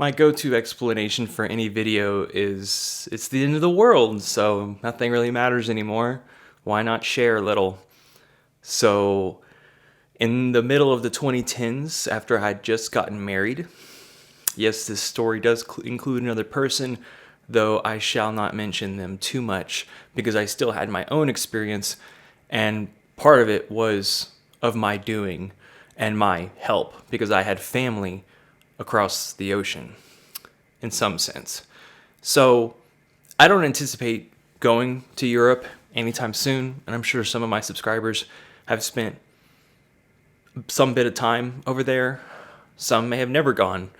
My go-to explanation for any video is it's the end of the world, so nothing really matters anymore. Why not share a little? So, in the middle of the 2010s, after I'd just gotten married, yes, this story does include another person, though I shall not mention them too much because I still had my own experience, and part of it was of my doing and my help because I had family across the ocean in some sense. So I don't anticipate going to Europe anytime soon, and I'm sure some of my subscribers have spent some bit of time over there. Some may have never gone,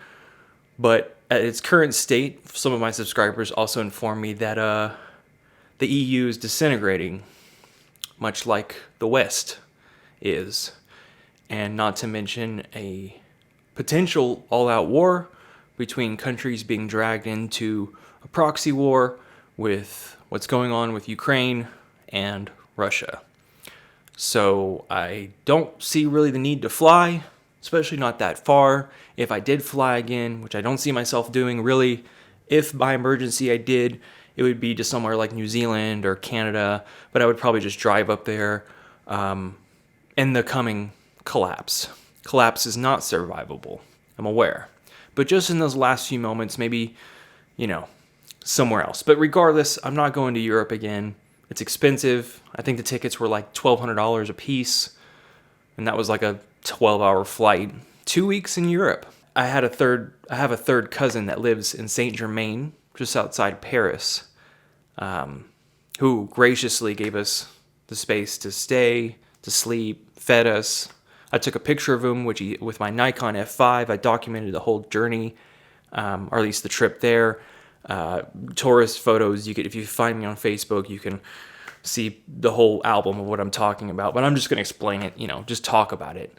but at its current state, some of my subscribers also inform me that the EU is disintegrating, much like the West is, and not to mention a potential all-out war between countries being dragged into a proxy war with what's going on with Ukraine and Russia. So I don't see really the need to fly, especially not that far. If I did fly again, which I don't see myself doing really, if by emergency I did, it would be to somewhere like New Zealand or Canada, but I would probably just drive up there in the coming collapse. Collapse is not survivable, I'm aware. But just in those last few moments, maybe, somewhere else. But regardless, I'm not going to Europe again. It's expensive. I think the tickets were like $1,200 a piece. And that was like a 12-hour flight. 2 weeks in Europe. I have a third cousin that lives in Saint-Germain, just outside Paris, who graciously gave us the space to stay, to sleep, fed us. I took a picture of him, with my Nikon F5. I documented the whole journey, or at least the trip there. Tourist photos, if you find me on Facebook, you can see the whole album of what I'm talking about. But I'm just going to explain it, just talk about it.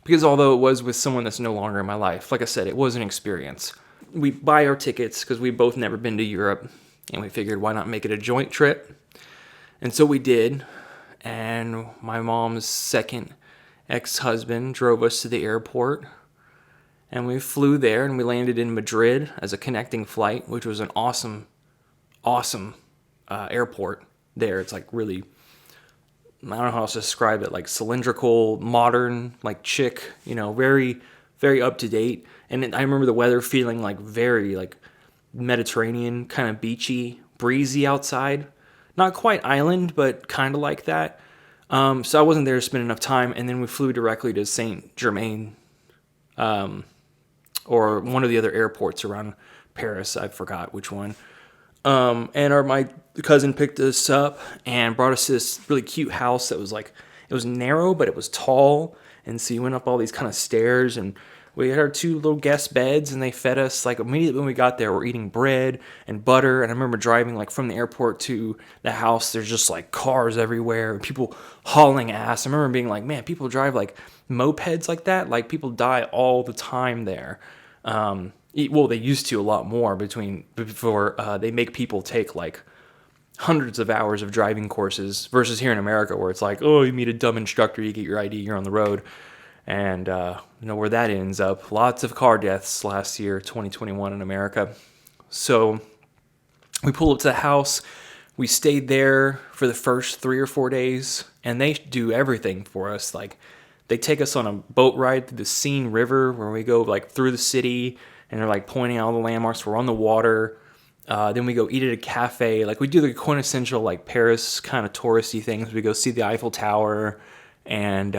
Because although it was with someone that's no longer in my life, like I said, it was an experience. We buy our tickets because we've both never been to Europe, and we figured why not make it a joint trip? And so we did, and my mom's second ex-husband drove us to the airport, and we flew there, and we landed in Madrid as a connecting flight, which was an awesome airport there. It's like really, I don't know how else to describe it, like cylindrical, modern, like chic, very, very up to date. And I remember the weather feeling like very like Mediterranean, kind of beachy, breezy outside. Not quite island, but kind of like that. So I wasn't there to spend enough time, and then we flew directly to Saint-Germain, or one of the other airports around Paris. I forgot which one. And my cousin picked us up and brought us to this really cute house that was like, it was narrow, but it was tall. And so you went up all these kind of stairs, and we had our two little guest beds, and they fed us like immediately when we got there. We're eating bread and butter. And I remember driving like from the airport to the house. There's just like cars everywhere and people hauling ass. I remember being like, man, people drive like mopeds like that. Like people die all the time there. Well, they used to a lot more before they make people take like hundreds of hours of driving courses versus here in America where it's like, oh, you meet a dumb instructor, you get your ID, you're on the road. And where that ends up. Lots of car deaths last year, 2021 in America. So we pull up to the house. We stayed there for the first 3 or 4 days, and they do everything for us. Like they take us on a boat ride through the Seine River where we go like through the city, and they're like pointing out all the landmarks. We're on the water. Then we go eat at a cafe. Like we do the quintessential like Paris kind of touristy things. We go see the Eiffel Tower and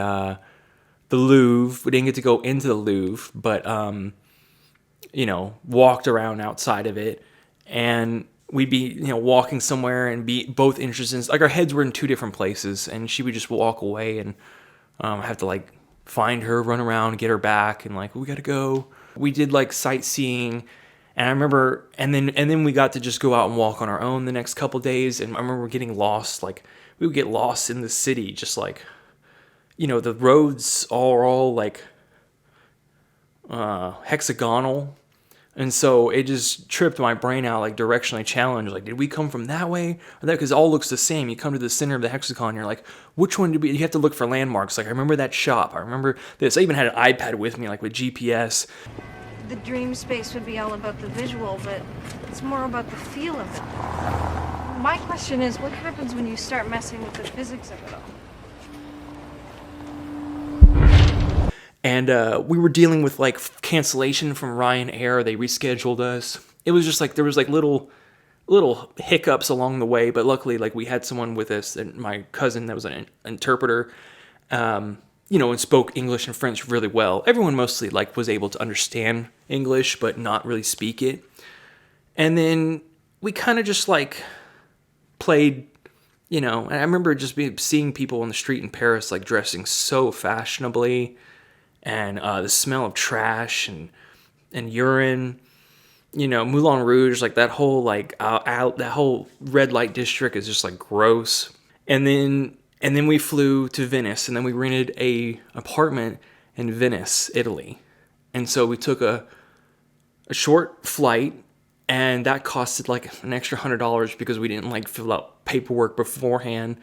the Louvre. We didn't get to go into the Louvre, but walked around outside of it, and we'd be walking somewhere and be both interested in, like our heads were in two different places, and she would just walk away, and have to like find her, run around, get her back, and like we gotta go. We did like sightseeing, and I remember, and then we got to just go out and walk on our own the next couple days, and I remember getting lost. Like we would get lost in the city, just like the roads are all like hexagonal. And so it just tripped my brain out, like directionally challenged. Like, did we come from that way or that? Because it all looks the same. You come to the center of the hexagon, you're like, which one did we? You have to look for landmarks. Like, I remember that shop. I remember this. I even had an iPad with me, like with GPS. the dream space would be all about the visual, but it's more about the feel of it. My question is, what happens when you start messing with the physics of it all? And we were dealing with like cancellation from Ryanair. They rescheduled us. It was just like there was like little hiccups along the way, but luckily like we had someone with us, and my cousin that was an interpreter, and spoke English and French really well. Everyone mostly like was able to understand English, but not really speak it. And then we kind of just like played, and I remember just seeing people on the street in Paris like dressing so fashionably, and the smell of trash and urine. Moulin Rouge, like that whole that whole red light district is just like gross. And then we flew to Venice, and then we rented a apartment in Venice, Italy. And so we took a short flight, and that costed like an extra $100 because we didn't like fill out paperwork beforehand.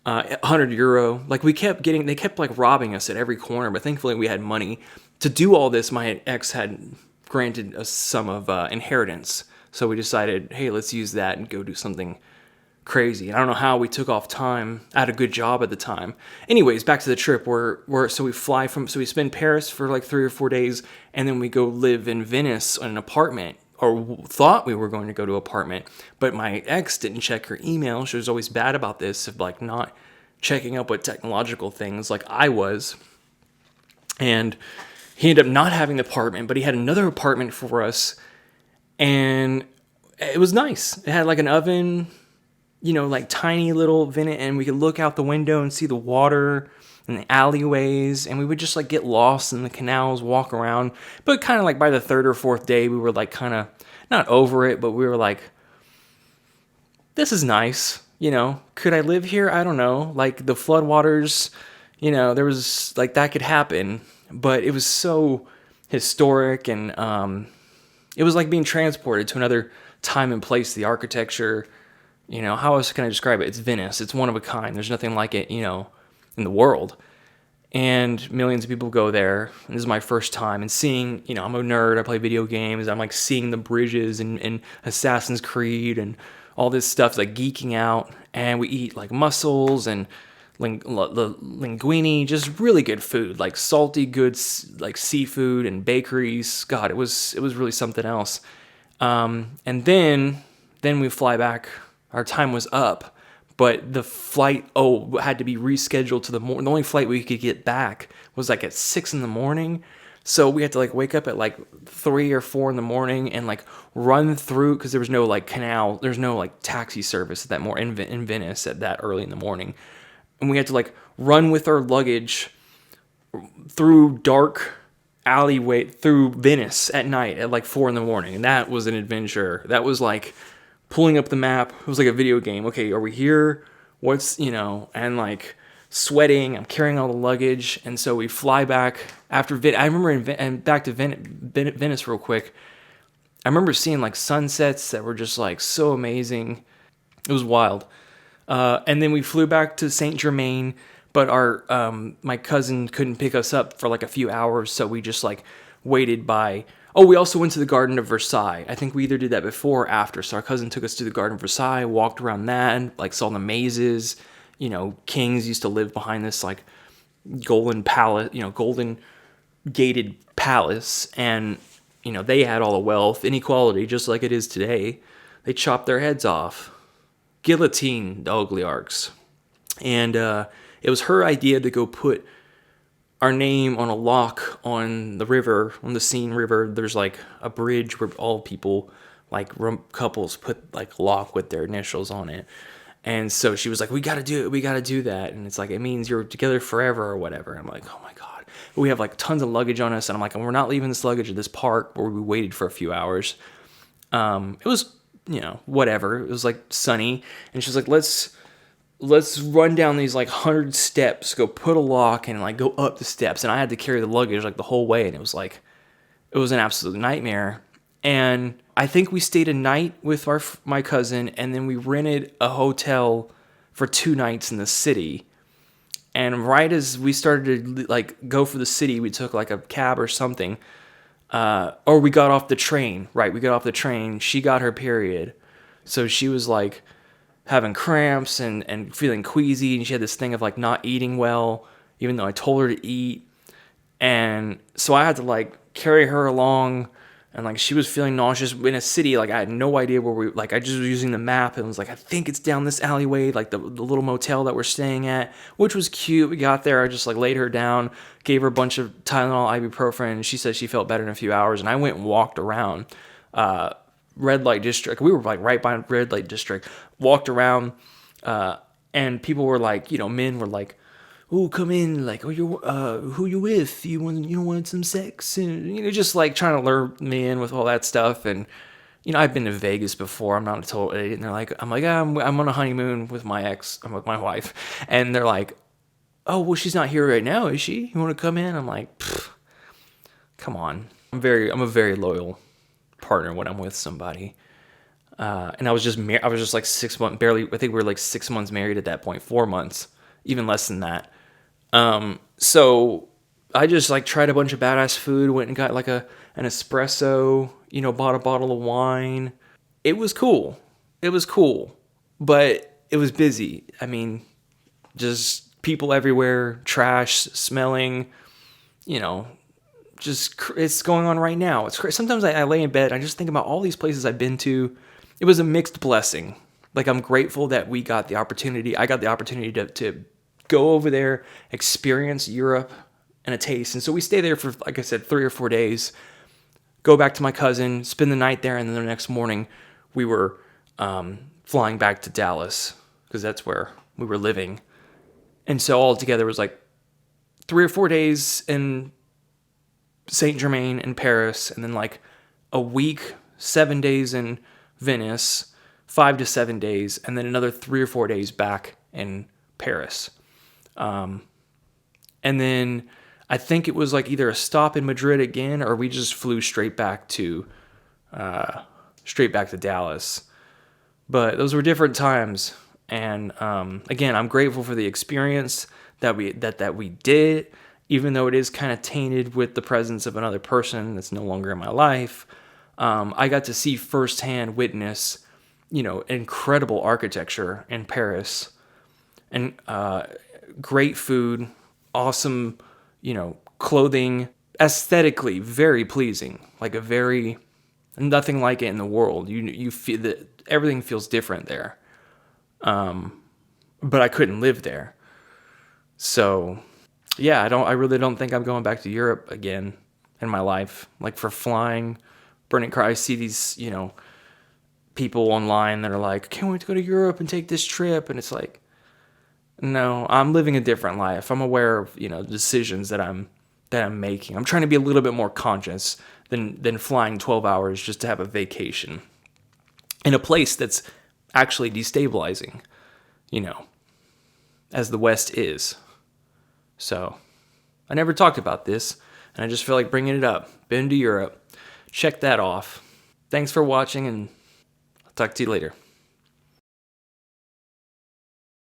€100. Like they kept like robbing us at every corner, but thankfully we had money to do all this. My ex had granted us some of inheritance, so we decided, hey, let's use that and go do something crazy. And I don't know how we took off time. I had a good job at the time. Anyways, back to the trip. So we spend Paris for like 3 or 4 days, and then we go live in Venice in an apartment. Or thought we were going to go to an apartment, but my ex didn't check her email. She was always bad about this, of like not checking up with technological things like I was. And he ended up not having the apartment, but he had another apartment for us, and it was nice. It had like an oven, like tiny little vent, and we could look out the window and see the water and the alleyways, and we would just like get lost in the canals, walk around. But kind of like by the 3rd or 4th day, we were like kind of not over it, but we were like, this is nice. Could I live here? I don't know. Like the floodwaters, there was like that could happen, but it was so historic, and it was like being transported to another time and place. The architecture, how else can I describe it? It's Venice. It's one of a kind. There's nothing like it, in the world. And millions of people go there. And this is my first time. And seeing, I'm a nerd. I play video games. I'm like seeing the bridges and Assassin's Creed and all this stuff, like geeking out. And we eat like mussels and linguine, just really good food, like salty goods, like seafood and bakeries. God, it was really something else. And then we fly back. Our time was up. But the flight, had to be rescheduled to the morning. The only flight we could get back was like at 6 in. So we had to like wake up at like 3 or 4 in and like run through, because there was no like canal. There's no like taxi service at that in Venice at that early in the morning. And we had to like run with our luggage through dark alleyway through Venice at night at like 4 in. And that was an adventure. That was like pulling up the map. It was like a video game. Okay, are we here? What's, and like sweating. I'm carrying all the luggage. And so we fly back after I remember back to Venice real quick. I remember seeing like sunsets that were just like so amazing. It was wild. And then we flew back to Saint Germain, but my cousin couldn't pick us up for like a few hours. So we just like waited by. Oh, we also went to the Garden of Versailles. I think we either did that before or after. So our cousin took us to the Garden of Versailles, walked around that, like saw the mazes. Kings used to live behind this like golden palace, golden gated palace. And, they had all the wealth, inequality, just like it is today. They chopped their heads off. Guillotine the oligarchs. And it was her idea to go put our name on a lock on the river, on the Seine River. There's like a bridge where all people, like couples, put like lock with their initials on it. And so she was like, we got to do it. We got to do that. And it's like, it means you're together forever or whatever. I'm like, oh my God. We have like tons of luggage on us. And I'm like, we're not leaving this luggage at this park where we waited for a few hours. It was, whatever. It was like sunny. And she's like, let's run down these like 100 steps, go put a lock and like go up the steps. And I had to carry the luggage like the whole way. And it was an absolute nightmare. And I think we stayed a night with my cousin, and then we rented a hotel for 2 nights in the city. And right as we started to like go for the city, we took like a cab or something. Or we got off the train. Right, we got off the train. She got her period. So she was like having cramps and feeling queasy. And she had this thing of like not eating well, even though I told her to eat. And so I had to like carry her along. And like she was feeling nauseous in a city. Like I had no idea where we, like I just was using the map and was like, I think it's down this alleyway, like the little motel that we're staying at, which was cute. We got there. I just like laid her down, gave her a bunch of Tylenol, ibuprofen, and she said she felt better in a few hours. And I went and walked around red light district. We were like right by red light district, walked around, and people were like, men were like, "Oh, come in, like, oh, who you with? Want some sex?" And, just like trying to lure me in with all that stuff. And, I've been to Vegas before. I'm not a total idiot. And they're like, I'm like, I'm on a honeymoon with my ex. I'm with my wife. And they're like, "Oh, well, she's not here right now, is she? You want to come in?" I'm like, come on. I'm a very loyal partner when I'm with somebody. And I was just like 6 months, barely, I think we were like 6 months married at that point, 4 months, even less than that. So I just like tried a bunch of badass food, went and got like an espresso, bought a bottle of wine. It was cool. But it was busy. I mean, just people everywhere, trash smelling, it's going on right now. It's crazy. Sometimes I lay in bed, I just think about all these places I've been to. It was a mixed blessing. Like I'm grateful that I got the opportunity to go over there, experience Europe and a taste. And so we stay there for, like I said, 3 or 4 days, go back to my cousin, spend the night there. And then the next morning we were flying back to Dallas because that's where we were living. And so all together was like 3 or 4 days in Saint Germain and Paris. And then like a week, 7 days in Venice, 5 to 7 days. And then another 3 or 4 days back in Paris. And then I think it was like either a stop in Madrid again, or we just flew straight back to Dallas. But those were different times. And again, I'm grateful for the experience that we did, even though it is kind of tainted with the presence of another person that's no longer in my life. I got to see firsthand, witness, incredible architecture in Paris, and great food, awesome, clothing, aesthetically very pleasing, like nothing like it in the world. You feel that everything feels different there. But I couldn't live there. So yeah, I really don't think I'm going back to Europe again in my life. Like for flying, burning car, I see these, people online that are like, "Can't wait to go to Europe and take this trip." And it's like, no, I'm living a different life. I'm aware of, decisions that I'm making. I'm trying to be a little bit more conscious than flying 12 hours just to have a vacation in a place that's actually destabilizing, as the West is. So I never talked about this, and I just feel like bringing it up. Been to Europe. Check that off. Thanks for watching, and I'll talk to you later.